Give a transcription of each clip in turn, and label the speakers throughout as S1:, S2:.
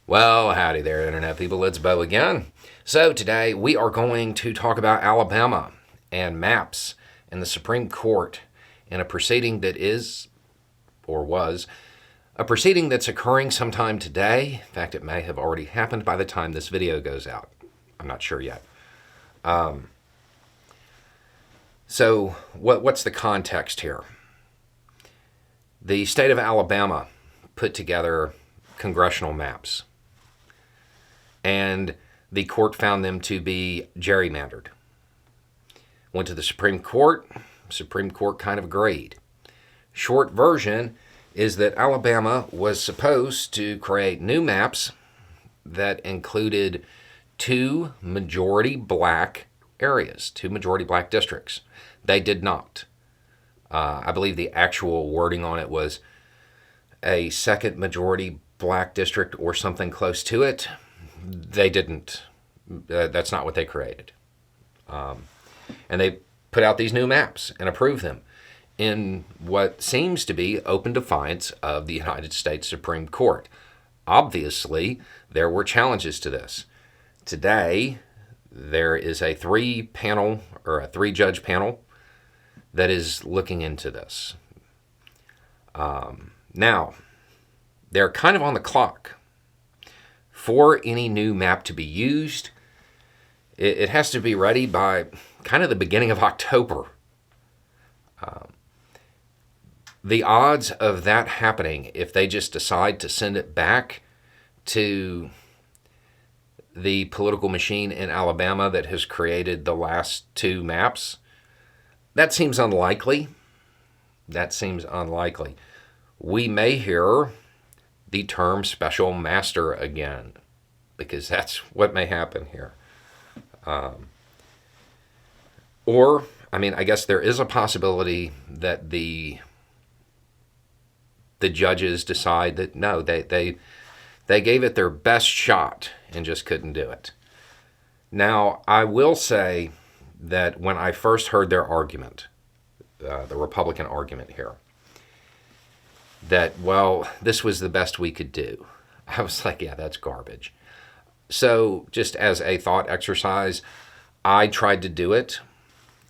S1: Well, howdy there, Internet people. It's Beau again. So, today we are going to talk about Alabama and maps and the Supreme Court in a proceeding that is, or was, a proceeding that's occurring sometime today. In fact, it may have already happened by the time this video goes out. I'm not sure yet. So, what's the context here? The state of Alabama put together congressional maps, and the court found them to be gerrymandered. Went to the Supreme Court. Supreme Court kind of agreed. Short version is that Alabama was supposed to create new maps that included two majority black areas, two majority black districts. They did not. I believe the actual wording on it was a second majority black district or something close to it. They didn't. That's not what they created. And they put out these new maps and approved them in what seems to be open defiance of the United States Supreme Court. Obviously, there were challenges to this. Today, there is a three-judge panel that is looking into this. Now, they're kind of on the clock. For any new map to be used, it has to be ready by kind of the beginning of October. The odds of that happening, if they just decide to send it back to the political machine in Alabama that has created the last two maps, that seems unlikely. We may hear the term special master again, because that's what may happen here. I guess there is a possibility that the judges decide that no, they gave it their best shot and just couldn't do it. Now, I will say that when I first heard their argument, the Republican argument here, that, well, this was the best we could do, I was like, yeah, that's garbage. So just as a thought exercise, I tried to do it.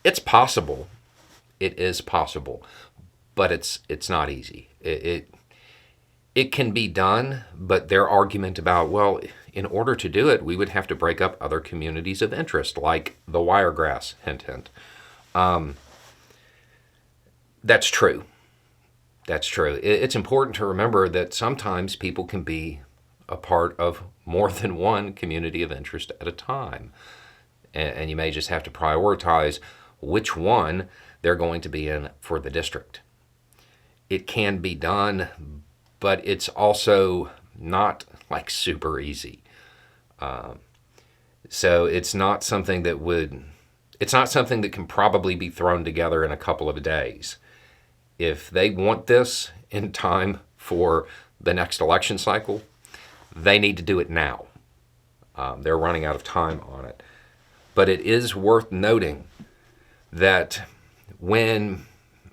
S1: It's possible. It is possible. But it's not easy. It can be done, but their argument about, well, in order to do it, we would have to break up other communities of interest, like the Wiregrass, hint, hint. That's true. That's true. It's important to remember that sometimes people can be a part of more than one community of interest at a time. And you may just have to prioritize which one they're going to be in for the district. It can be done, but it's also not like super easy. So it's not something that can probably be thrown together in a couple of days. If they want this in time for the next election cycle, they need to do it now. They're running out of time on it. But it is worth noting that when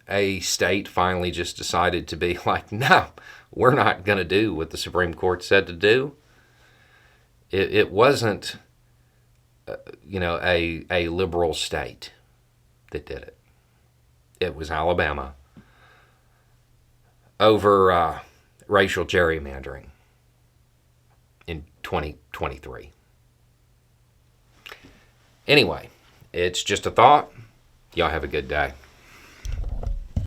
S1: a state finally just decided to be like, no, we're not going to do what the Supreme Court said to do, it wasn't, a liberal state that did it. It was Alabama over racial gerrymandering in 2023. Anyway, it's just a thought. Y'all have a good day.